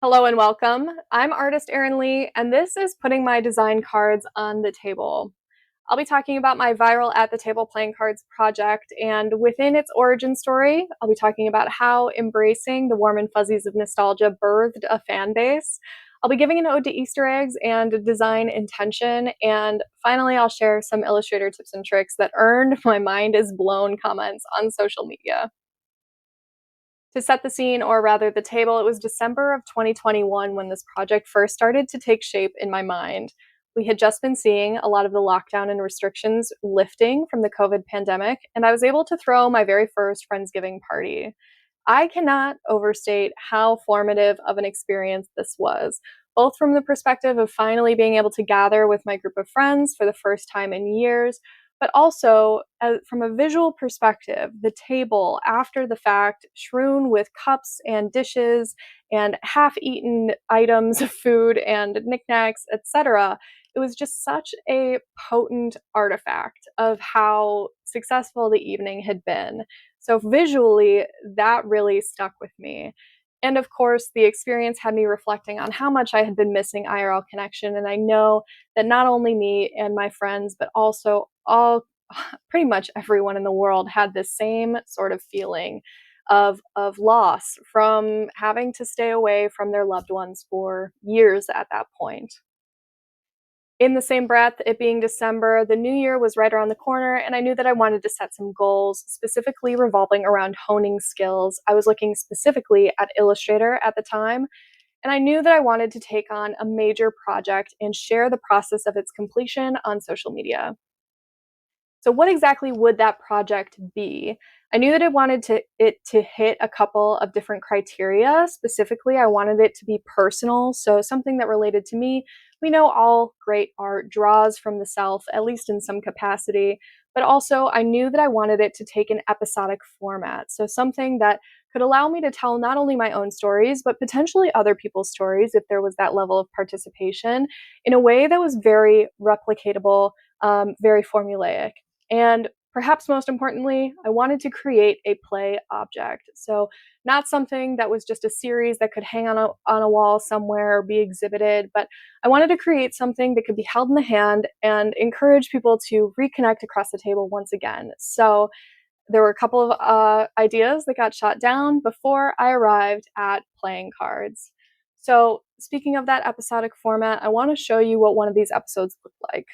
Hello and welcome. I'm artist Arynlei, and this is putting my design cards on the table. I'll be talking about my viral at the table playing cards project, and within its origin story, I'll be talking about how embracing the warm and fuzzies of nostalgia birthed a fan base. I'll be giving an ode to Easter eggs and design intention, and finally, I'll share some Illustrator tips and tricks that earned my mind is blown comments on social media. To set the scene, or rather the table, it was December of 2021 when this project first started to take shape in my mind. We had just been seeing a lot of the lockdown and restrictions lifting from the COVID pandemic, and I was able to throw my very first Friendsgiving party. I cannot overstate how formative of an experience this was, both from the perspective of finally being able to gather with my group of friends for the first time in years, but also from a visual perspective, the table after the fact, strewn with cups and dishes and half-eaten items of food and knickknacks, etc. It was just such a potent artifact of how successful the evening had been. So visually, that really stuck with me. And of course, the experience had me reflecting on how much I had been missing IRL connection. And I know that not only me and my friends, but also pretty much everyone in the world had this same sort of feeling of loss from having to stay away from their loved ones for years at that point. In the same breath, it being December, the new year was right around the corner, and I knew that I wanted to set some goals, specifically revolving around honing skills. I was looking specifically at Illustrator at the time, and I knew that I wanted to take on a major project and share the process of its completion on social media. So what exactly would that project be? I knew that I wanted it to hit a couple of different criteria. Specifically, I wanted it to be personal, so something that related to me. We know all great art draws from the self, at least in some capacity, but also I knew that I wanted it to take an episodic format, so something that could allow me to tell not only my own stories, but potentially other people's stories if there was that level of participation in a way that was very replicatable, very formulaic. And perhaps most importantly, I wanted to create a play object. So, not something that was just a series that could hang on a wall somewhere or be exhibited, but I wanted to create something that could be held in the hand and encourage people to reconnect across the table once again. So, there were a couple of ideas that got shot down before I arrived at playing cards. So, speaking of that episodic format, I want to show you what one of these episodes looked like.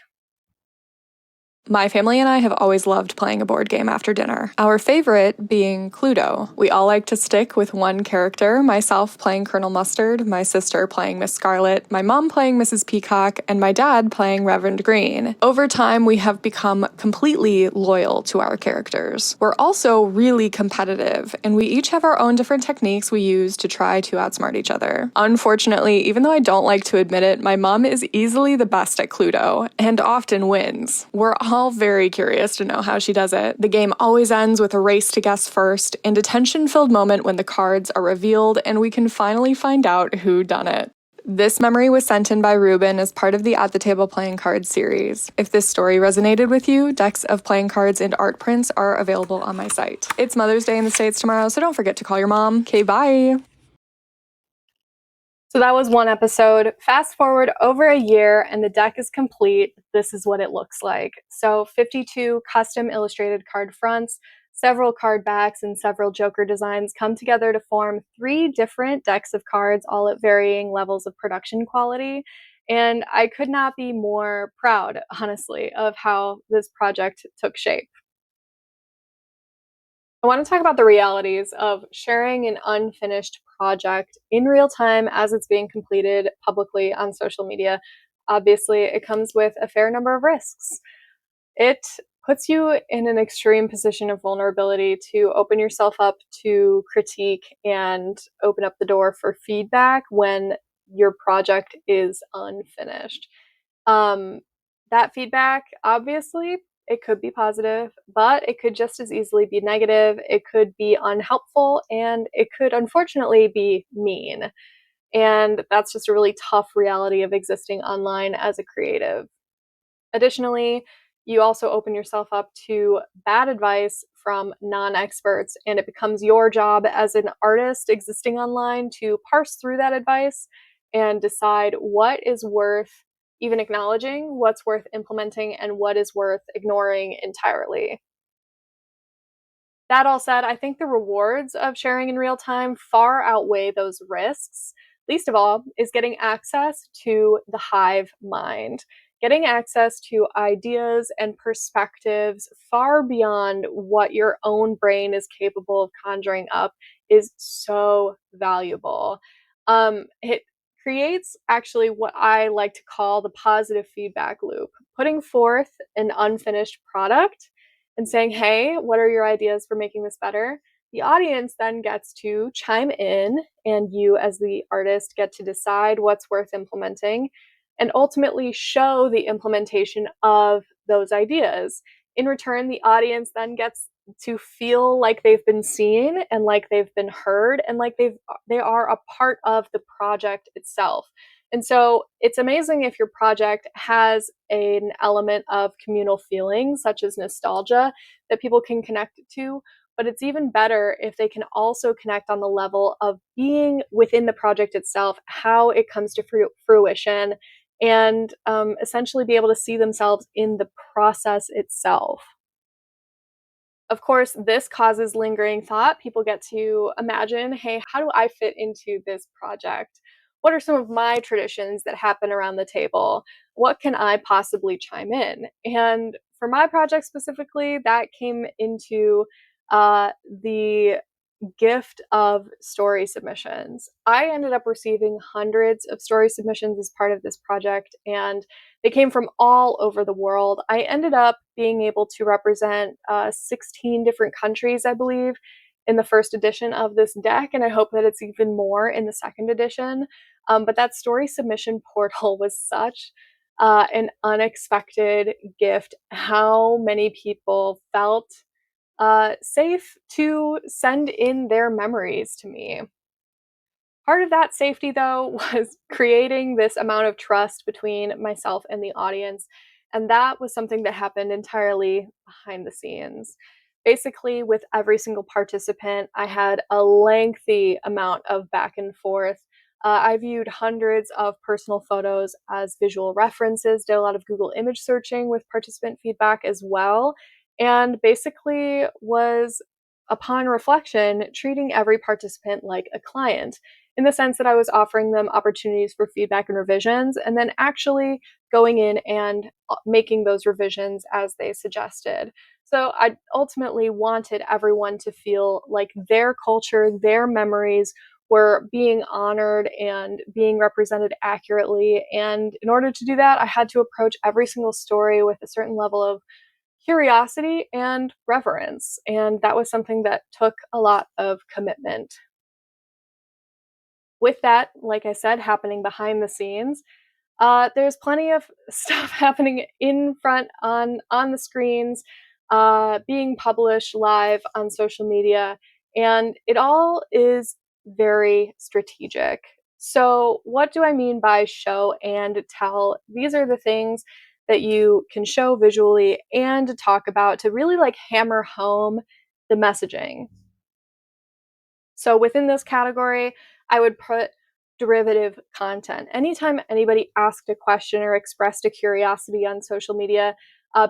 My family and I have always loved playing a board game after dinner. Our favorite being Cluedo. We all like to stick with one character, myself playing Colonel Mustard, my sister playing Miss Scarlet, my mom playing Mrs. Peacock, and my dad playing Reverend Green. Over time, we have become completely loyal to our characters. We're also really competitive, and we each have our own different techniques we use to try to outsmart each other. Unfortunately, even though I don't like to admit it, my mom is easily the best at Cluedo, and often wins. We're all very curious to know how she does it. The game always ends with a race to guess first, and a tension-filled moment when the cards are revealed and we can finally find out who done it. This memory was sent in by Ruben as part of the At the Table Playing Cards series. If this story resonated with you, decks of playing cards and art prints are available on my site. It's Mother's Day in the States tomorrow, so don't forget to call your mom. Okay, bye! So that was one episode. Fast forward over a year and the deck is complete. This is what it looks like. So 52 custom illustrated card fronts, several card backs, and several Joker designs come together to form 3 different decks of cards, all at varying levels of production quality. And I could not be more proud, honestly, of how this project took shape. I want to talk about the realities of sharing an unfinished project in real time as it's being completed publicly on social media. Obviously, it comes with a fair number of risks. It puts you in an extreme position of vulnerability to open yourself up to critique and open up the door for feedback when your project is unfinished. Um, that feedback, obviously, it could be positive, but it could just as easily be negative. It could be unhelpful, and it could unfortunately be mean. And that's just a really tough reality of existing online as a creative. Additionally, you also open yourself up to bad advice from non experts, and it becomes your job as an artist existing online to parse through that advice and decide what is worth even acknowledging, what's worth implementing, and what is worth ignoring entirely. That all said, I think the rewards of sharing in real time far outweigh those risks. Least of all is getting access to the hive mind, getting access to ideas and perspectives far beyond what your own brain is capable of conjuring up is so valuable. It creates actually what I like to call the positive feedback loop, putting forth an unfinished product and saying, hey, what are your ideas for making this better? The audience then gets to chime in, and you, as the artist, get to decide what's worth implementing and ultimately show the implementation of those ideas. In return, the audience then gets to feel like they've been seen and like they've been heard and like they are a part of the project itself. And so it's amazing if your project has an element of communal feelings, such as nostalgia, that people can connect to. But it's even better if they can also connect on the level of being within the project itself, how it comes to fruition, and essentially be able to see themselves in the process itself. Of course, this causes lingering thought. People get to imagine, hey, how do I fit into this project? What are some of my traditions that happen around the table? What can I possibly chime in? And for my project specifically, that came into the gift of story submissions. I ended up receiving hundreds of story submissions as part of this project, and they came from all over the world. I ended up being able to represent 16 different countries, I believe, in the first edition of this deck, and I hope that it's even more in the second edition. But that story submission portal was such an unexpected gift. How many people felt safe to send in their memories to me. Part of that safety, though, was creating this amount of trust between myself and the audience. And that was something that happened entirely behind the scenes. Basically, with every single participant, I had a lengthy amount of back and forth. I viewed hundreds of personal photos as visual references, did a lot of Google image searching with participant feedback as well, and basically was, upon reflection, treating every participant like a client in the sense that I was offering them opportunities for feedback and revisions, and then actually going in and making those revisions as they suggested. So I ultimately wanted everyone to feel like their culture, their memories were being honored and being represented accurately. And in order to do that, I had to approach every single story with a certain level of curiosity and reverence. And that was something that took a lot of commitment. With that, like I said, happening behind the scenes, there's plenty of stuff happening in front on the screens, being published live on social media, and it all is very strategic. So, what do I mean by show and tell? These are the things that you can show visually and talk about to really like hammer home the messaging. So within this category, I would put derivative content. Anytime anybody asked a question or expressed a curiosity on social media,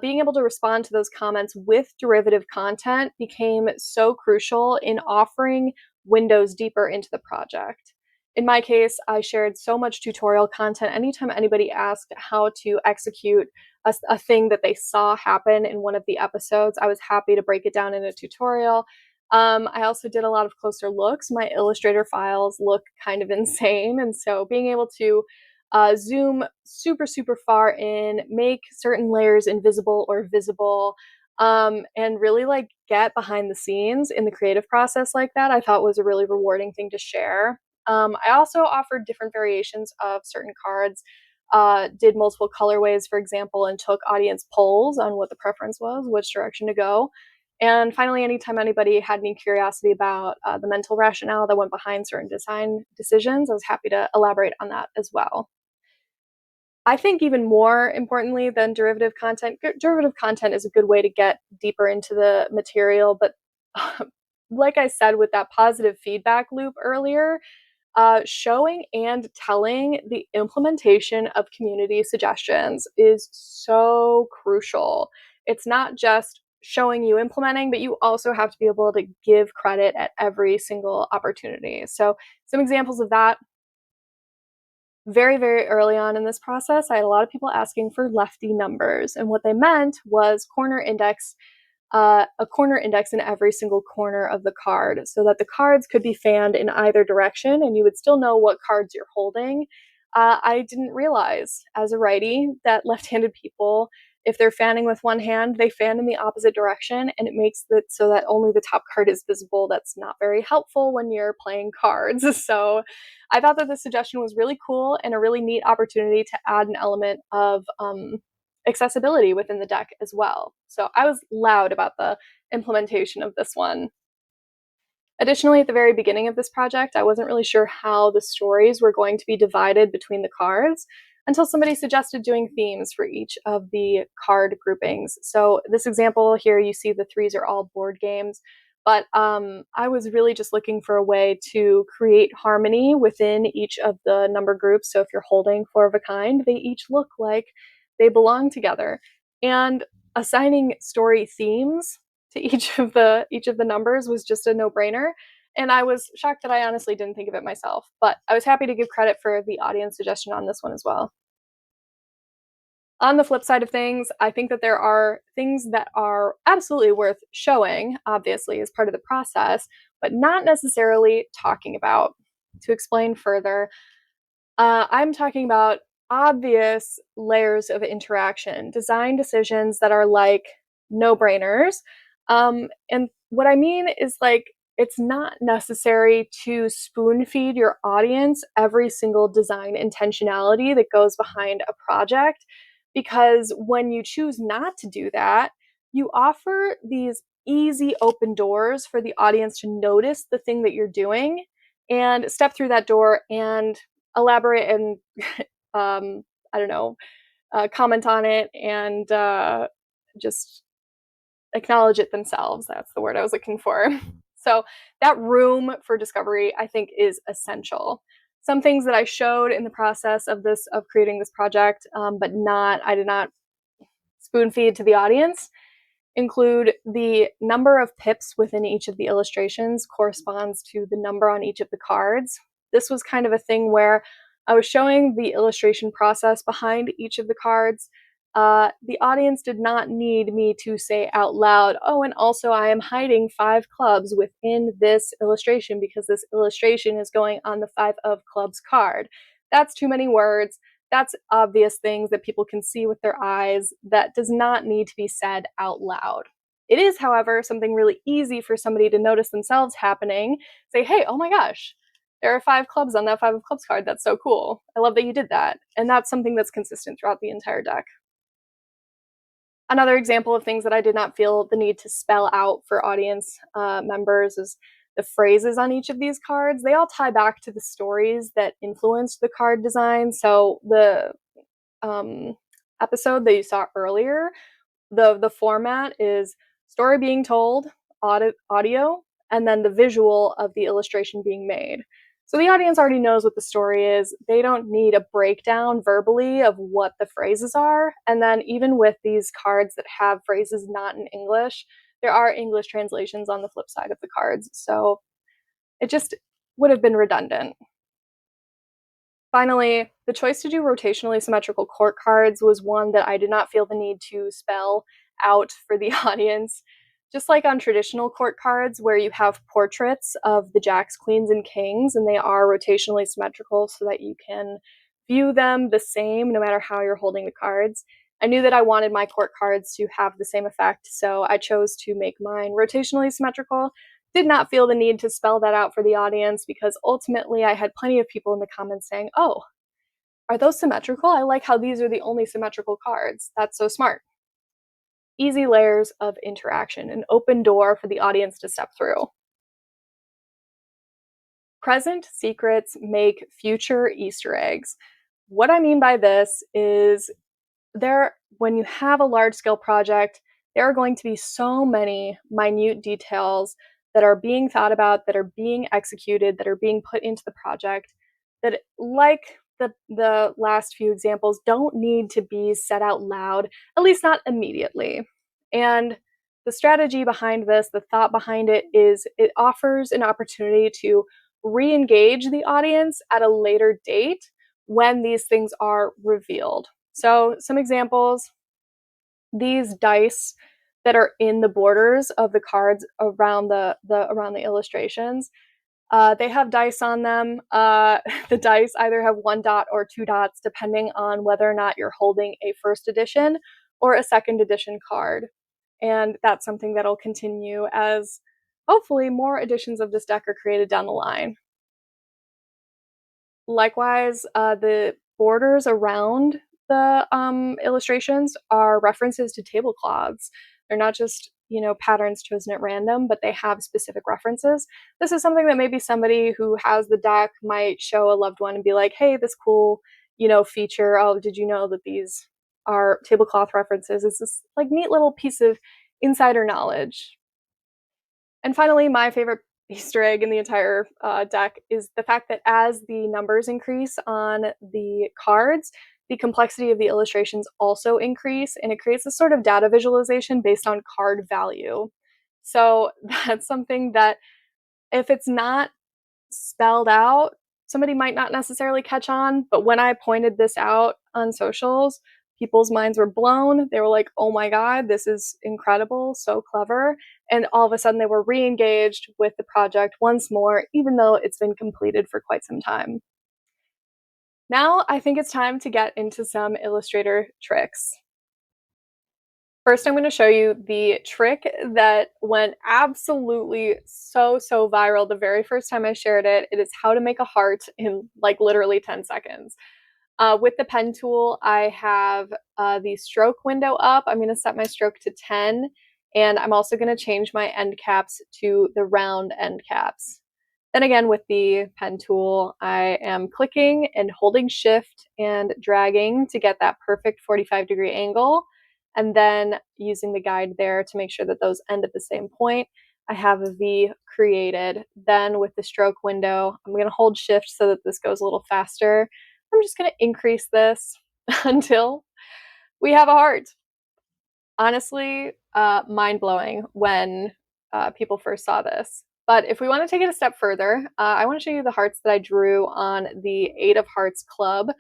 being able to respond to those comments with derivative content became so crucial in offering windows deeper into the project. In my case, I shared so much tutorial content. Anytime anybody asked how to execute a thing that they saw happen in one of the episodes, I was happy to break it down in a tutorial. I also did a lot of closer looks. My Illustrator files look kind of insane, and so being able to zoom super, super far in, make certain layers invisible or visible, and really like get behind the scenes in the creative process like that, I thought was a really rewarding thing to share. I also offered different variations of certain cards. Did multiple colorways, for example, and took audience polls on what the preference was, which direction to go. And finally, anytime anybody had any curiosity about the mental rationale that went behind certain design decisions, I was happy to elaborate on that as well. I think even more importantly than derivative content is a good way to get deeper into the material. But like I said, with that positive feedback loop earlier, showing and telling the implementation of community suggestions is so crucial. It's not just showing you implementing, but you also have to be able to give credit at every single opportunity. So, some examples of that: very, very early on in this process, I had a lot of people asking for lefty numbers. And what they meant was a corner index in every single corner of the card so that the cards could be fanned in either direction and you would still know what cards you're holding. I didn't realize as a righty that left-handed people, if they're fanning with one hand, they fan in the opposite direction, and it makes it so that only the top card is visible. That's not very helpful when you're playing cards. So I thought that this suggestion was really cool and a really neat opportunity to add an element of accessibility within the deck as well. So I was loud about the implementation of this one. Additionally, at the very beginning of this project, I wasn't really sure how the stories were going to be divided between the cards until somebody suggested doing themes for each of the card groupings. So this example here, you see the threes are all board games, but I was really just looking for a way to create harmony within each of the number groups. So if you're holding four of a kind, they each look like they belong together. And assigning story themes to each of the numbers was just a no-brainer, and I was shocked that I honestly didn't think of it myself, but I was happy to give credit for the audience suggestion on this one as well. On the flip side of things, I think that there are things that are absolutely worth showing, obviously, as part of the process, but not necessarily talking about. To explain further, I'm talking about obvious layers of interaction, design decisions that are like no brainers. And what I mean is, like, it's not necessary to spoon feed your audience every single design intentionality that goes behind a project, because when you choose not to do that, you offer these easy open doors for the audience to notice the thing that you're doing and step through that door and elaborate and I don't know, comment on it and just acknowledge it themselves. That's the word I was looking for. So that room for discovery, I think, is essential. Some things that I showed in the process of creating this project, but I did not spoon feed to the audience, include the number of pips within each of the illustrations corresponds to the number on each of the cards. This was kind of a thing where I was showing the illustration process behind each of the cards. The audience did not need me to say out loud, oh, and also I am hiding 5 clubs within this illustration because this illustration is going on the 5 of clubs card. That's too many words. That's obvious things that people can see with their eyes that does not need to be said out loud. It is, however, something really easy for somebody to notice themselves happening. Say, hey, oh my gosh, there are 5 clubs on that 5 of clubs card. That's so cool. I love that you did that. And that's something that's consistent throughout the entire deck. Another example of things that I did not feel the need to spell out for audience members is the phrases on each of these cards. They all tie back to the stories that influenced the card design. So the um, episode that you saw earlier, the format is story being told, audio, and then the visual of the illustration being made. So the audience already knows what the story is. They don't need a breakdown verbally of what the phrases are. And then even with these cards that have phrases not in English, there are English translations on the flip side of the cards. So it just would have been redundant. Finally, the choice to do rotationally symmetrical court cards was one that I did not feel the need to spell out for the audience. Just like on traditional court cards, where you have portraits of the jacks, queens, and kings, and they are rotationally symmetrical so that you can view them the same no matter how you're holding the cards. I knew that I wanted my court cards to have the same effect, so I chose to make mine rotationally symmetrical. Did not feel the need to spell that out for the audience because ultimately I had plenty of people in the comments saying, oh, are those symmetrical? I like how these are the only symmetrical cards. That's so smart. Easy layers of interaction, an open door for the audience to step through. Present secrets make future Easter eggs. what I mean by this is when you have a large scale project, there are going to be so many minute details that are being thought about, that are being executed, that are being put into the project that, like the last few examples, don't need to be said out loud, at least not immediately. And the strategy behind this, the thought behind it, is it offers an opportunity to re-engage the audience at a later date when these things are revealed. So, some examples: these dice that are in the borders of the cards around the illustrations, they have dice on them. The dice either have 1 dot or 2 dots, depending on whether or not you're holding a first edition or a second edition card. And that's something that'll continue as hopefully more editions of this deck are created down the line. Likewise, the borders around the illustrations are references to tablecloths. They're not just, patterns chosen at random, but they have specific references. This is something that maybe somebody who has the deck might show a loved one and be like, hey, this cool, feature. Oh, did you know that these are tablecloth references? It's this like neat little piece of insider knowledge. And finally, my favorite Easter egg in the entire deck is the fact that as the numbers increase on the cards, the complexity of the illustrations also increase, and it creates a sort of data visualization based on card value. So that's something that, if it's not spelled out, somebody might not necessarily catch on. But when I pointed this out on socials, people's minds were blown. They were like, oh my God, this is incredible, so clever. And all of a sudden, they were re engaged with the project once more, even though it's been completed for quite some time. Now, I think it's time to get into some Illustrator tricks. First, I'm going to show you the trick that went absolutely so viral the very first time I shared it. It is how to make a heart in like literally 10 seconds. With the pen tool, I have the stroke window up. I'm going to set my stroke to 10, and I'm also going to change my end caps to the round end caps. Then again, with the pen tool, I am clicking and holding shift and dragging to get that perfect 45-degree angle, and then using the guide there to make sure that those end at the same point. I have a V created. Then with the stroke window, I'm going to hold shift so that this goes a little faster. I'm just going to increase this until we have a heart. Honestly, mind-blowing when people first saw this. But if we want to take it a step further, I want to show you the hearts that I drew on the Eight of Hearts Club.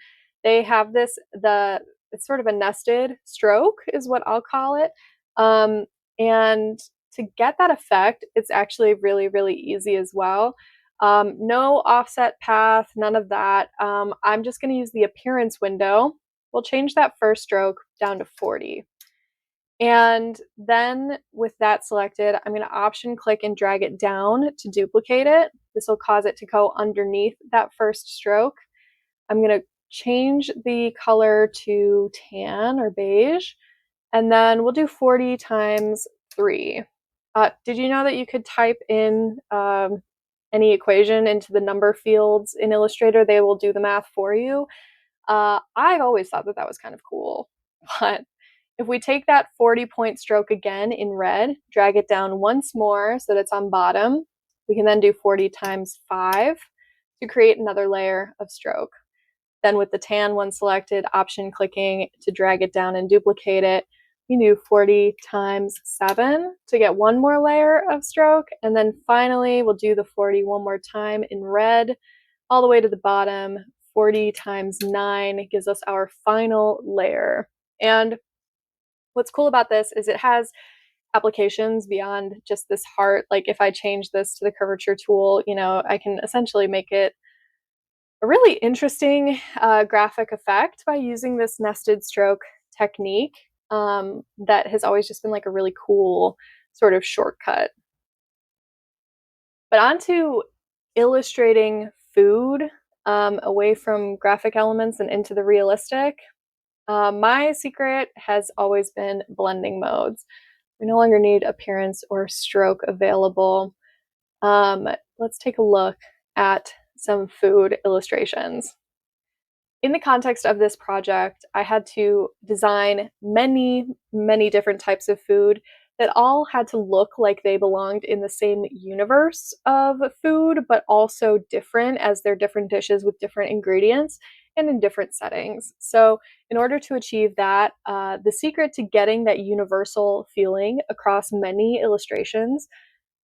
They have it's sort of a nested stroke is what I'll call it. And to get that effect, it's actually really easy as well. No offset path, none of that. I'm just going to use the appearance window. We'll change that first stroke down to 40. And then with that selected, I'm going to option click and drag it down to duplicate it. This will cause it to go underneath that first stroke. I'm going to change the color to tan or beige, and then we'll do 40 times 3. Did you know that you could type in any equation into the number fields in Illustrator? They will do the math for you. I've always thought that was kind of cool, but if we take that 40-point stroke again in red, drag it down once more so that it's on bottom, we can then do 40 times 5 to create another layer of stroke. Then with the tan one selected, option clicking to drag it down and duplicate it, we do 40 times 7 to get one more layer of stroke. And then finally, we'll do the 40 one more time in red, all the way to the bottom. 40 times 9 gives us our final layer. And what's cool about this is it has applications beyond just this heart. Like if I change this to the curvature tool, I can essentially make it a really interesting graphic effect by using this nested stroke technique that has always just been like a really cool sort of shortcut. But on to illustrating food away from graphic elements and into the realistic. My secret has always been blending modes. We no longer need appearance or stroke available. Let's take a look at some food illustrations. in the context of this project, I had to design many, many different types of food that all had to look like they belonged in the same universe of food, but also different as they're different dishes with different ingredients and in different settings. So, in order to achieve that, the secret to getting that universal feeling across many illustrations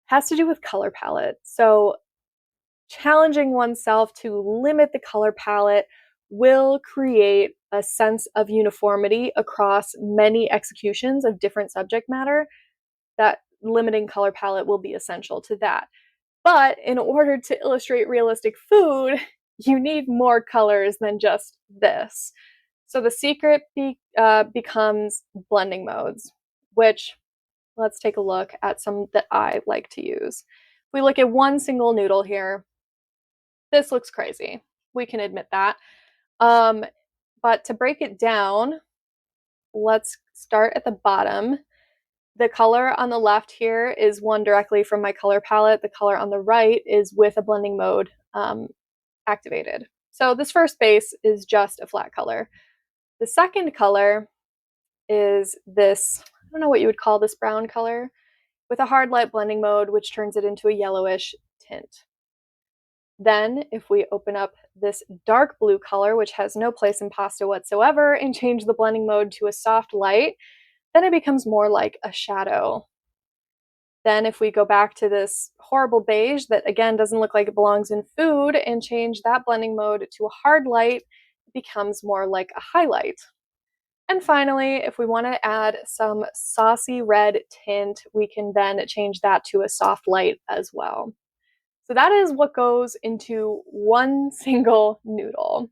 has to do with color palette. So, challenging oneself to limit the color palette will create a sense of uniformity across many executions of different subject matter. That limiting color palette will be essential to that. But in order to illustrate realistic food, you need more colors than just this. So the secret becomes blending modes, which let's take a look at some that I like to use. If we look at one single noodle here, this looks crazy. We can admit that. Um, but to break it down, let's start at the bottom. The color on the left here is one directly from my color palette. The color on the right is with a blending mode activated. So this first base is just a flat color. The second color is this, I don't know what you would call this brown color, with a hard light blending mode, which turns it into a yellowish tint. Then, if we open up this dark blue color, which has no place in pasta whatsoever, and change the blending mode to a soft light, then it becomes more like a shadow. Then, if we go back to this horrible beige that again doesn't look like it belongs in food and change that blending mode to a hard light, it becomes more like a highlight. And finally, if we want to add some saucy red tint, we can then change that to a soft light as well. So that is what goes into one single noodle.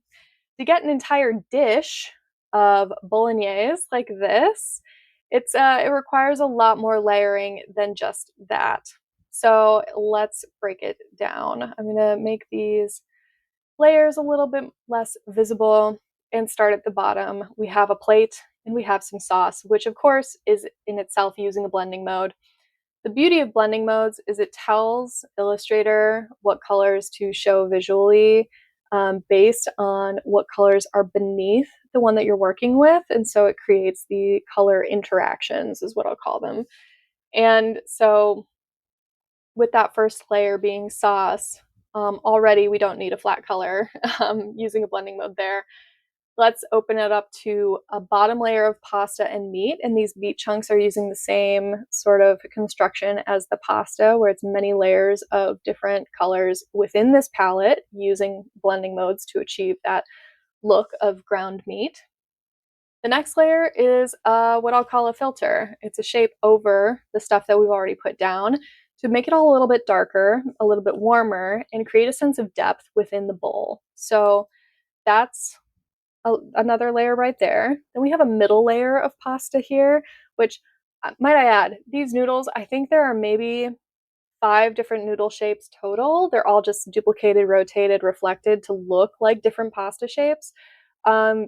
To get an entire dish of bolognese like this, it requires a lot more layering than just that. So let's break it down. I'm gonna make these layers a little bit less visible and start at the bottom. We have a plate and we have some sauce, which of course is in itself using a blending mode. The beauty of blending modes is it tells Illustrator what colors to show visually based on what colors are beneath the one that you're working with. And so it creates the color interactions, is what I'll call them. And so with that first layer being sauce, already we don't need a flat color using a blending mode there. Let's open it up to a bottom layer of pasta and meat. And these meat chunks are using the same sort of construction as the pasta, where it's many layers of different colors within this palette using blending modes to achieve that look of ground meat. The next layer is what I'll call a filter. It's a shape over the stuff that we've already put down to make it all a little bit darker, a little bit warmer, and create a sense of depth within the bowl. So that's another layer right there. Then we have a middle layer of pasta here, which might I add, these noodles, I think there are maybe 5 different noodle shapes total. They're all just duplicated, rotated, reflected to look like different pasta shapes. Yeah,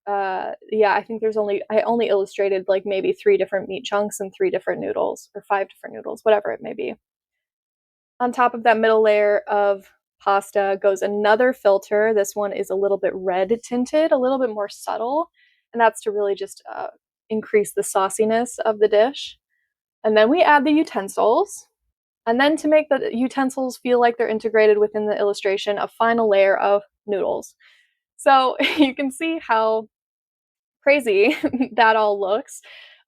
I think I only illustrated like maybe 3 different meat chunks and 3 different noodles, or 5 different noodles, whatever it may be. On top of that middle layer of pasta goes another filter. This one is a little bit red tinted, a little bit more subtle, and that's to really just increase the sauciness of the dish. And then we add the utensils. And then to make the utensils feel like they're integrated within the illustration, a final layer of noodles. So you can see how crazy that all looks,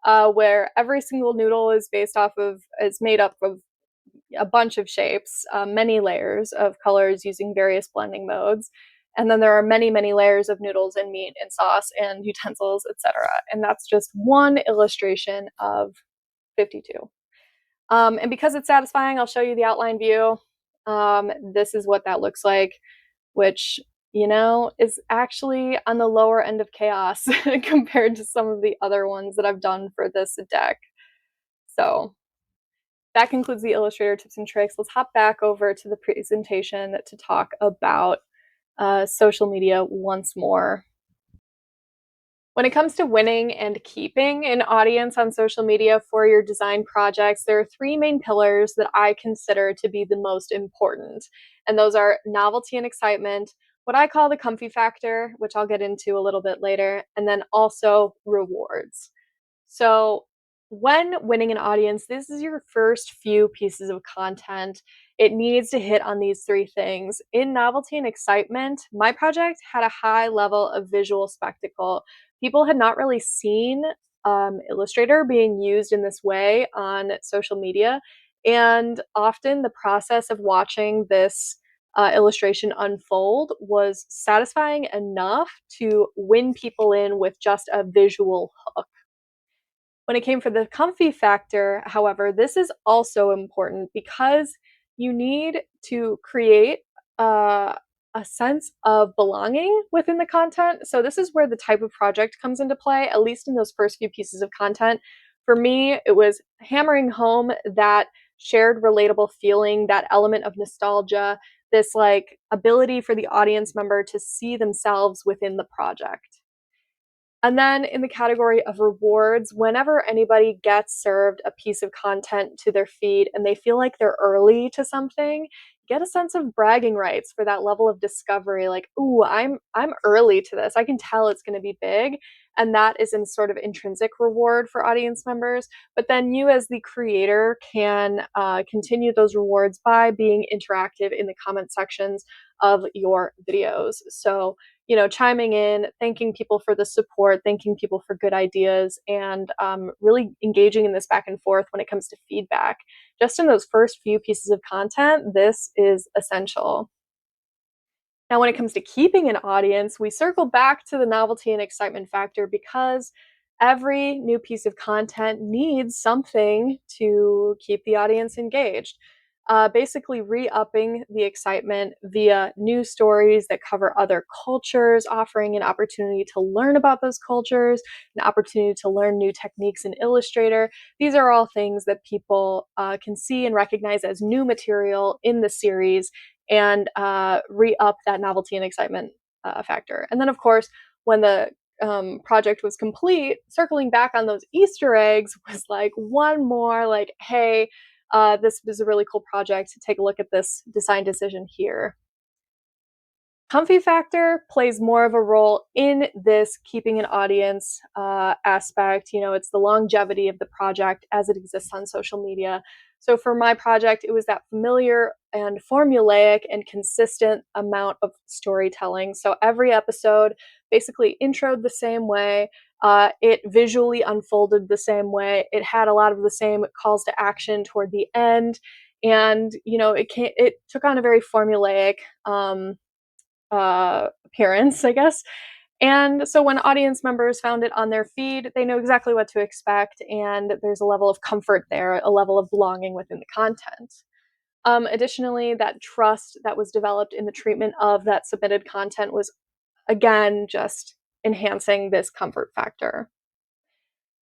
where every single noodle is made up of a bunch of shapes, many layers of colors using various blending modes. And then there are many, many layers of noodles and meat and sauce and utensils, etc. And that's just one illustration of 52. And because it's satisfying, I'll show you the outline view. This is what that looks like, which, is actually on the lower end of chaos compared to some of the other ones that I've done for this deck. So that concludes the Illustrator tips and tricks. Let's hop back over to the presentation to talk about social media once more. When it comes to winning and keeping an audience on social media for your design projects, there are 3 main pillars that I consider to be the most important. And those are novelty and excitement, what I call the comfy factor, which I'll get into a little bit later, and then also rewards. So, when winning an audience, this is your first few pieces of content. It needs to hit on these three things. In novelty and excitement, my project had a high level of visual spectacle. People had not really seen Illustrator being used in this way on social media. And often the process of watching this illustration unfold was satisfying enough to win people in with just a visual hook. When it came for the comfy factor, however, this is also important because you need to create uh, a sense of belonging within the content. So, this is where the type of project comes into play, at least in those first few pieces of content. For me, it was hammering home that shared relatable feeling, that element of nostalgia, this like ability for the audience member to see themselves within the project. And then in the category of rewards, whenever anybody gets served a piece of content to their feed and they feel like they're early to something, get a sense of bragging rights for that level of discovery. Like, ooh, I'm early to this. I can tell it's going to be big. And that is in sort of intrinsic reward for audience members. But then you, as the creator, can continue those rewards by being interactive in the comment sections of your videos. So chiming in, thanking people for the support, thanking people for good ideas, and really engaging in this back and forth when it comes to feedback. Just in those first few pieces of content, this is essential. Now, when it comes to keeping an audience, we circle back to the novelty and excitement factor because every new piece of content needs something to keep the audience engaged. Basically, re upping the excitement via new stories that cover other cultures, offering an opportunity to learn about those cultures, an opportunity to learn new techniques in Illustrator. These are all things that people can see and recognize as new material in the series and re up that novelty and excitement factor. And then, of course, when the project was complete, circling back on those Easter eggs was like one more, like, hey, this was a really cool project. Take a look at this design decision here. Comfy factor plays more of a role in this keeping an audience aspect. It's the longevity of the project as it exists on social media. So for my project, it was that familiar and formulaic and consistent amount of storytelling. So every episode basically introed the same way. It visually unfolded the same way. It had a lot of the same calls to action toward the end, and it took on a very formulaic appearance, I guess. And so when audience members found it on their feed, they know exactly what to expect, and there's a level of comfort there, a level of belonging within the content. Additionally, that trust that was developed in the treatment of that submitted content was, again, just enhancing this comfort factor.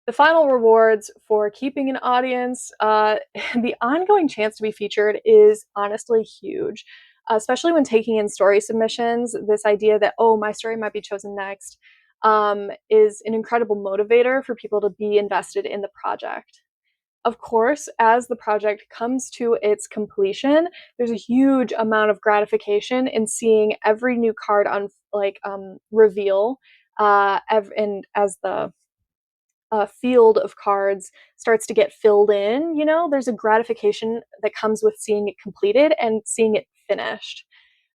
The final rewards for keeping an audience, the ongoing chance to be featured is honestly huge, especially when taking in story submissions. This idea that, oh, my story might be chosen next, is an incredible motivator for people to be invested in the project. Of course, as the project comes to its completion, there's a huge amount of gratification in seeing every new card on reveal, and as the field of cards starts to get filled in, there's a gratification that comes with seeing it completed and seeing it finished.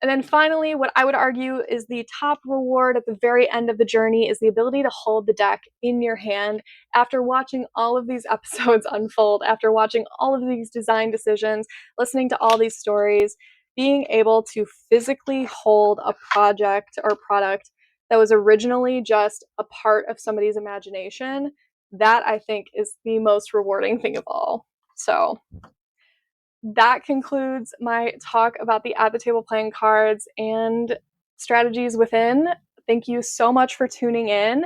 And then finally, what I would argue is the top reward at the very end of the journey is the ability to hold the deck in your hand after watching all of these episodes unfold, after watching all of these design decisions, listening to all these stories, being able to physically hold a project or product that was originally just a part of somebody's imagination. That, I think, is the most rewarding thing of all. So that concludes my talk about the at the table playing cards and strategies within. Thank you so much for tuning in.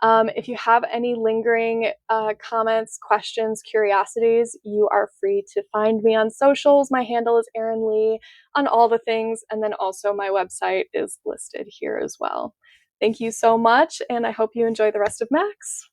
If you have any lingering comments, questions, curiosities, you are free to find me on socials. My handle is Arynlei on all the things, and then also my website is listed here as well. Thank you so much, and I hope you enjoy the rest of Max.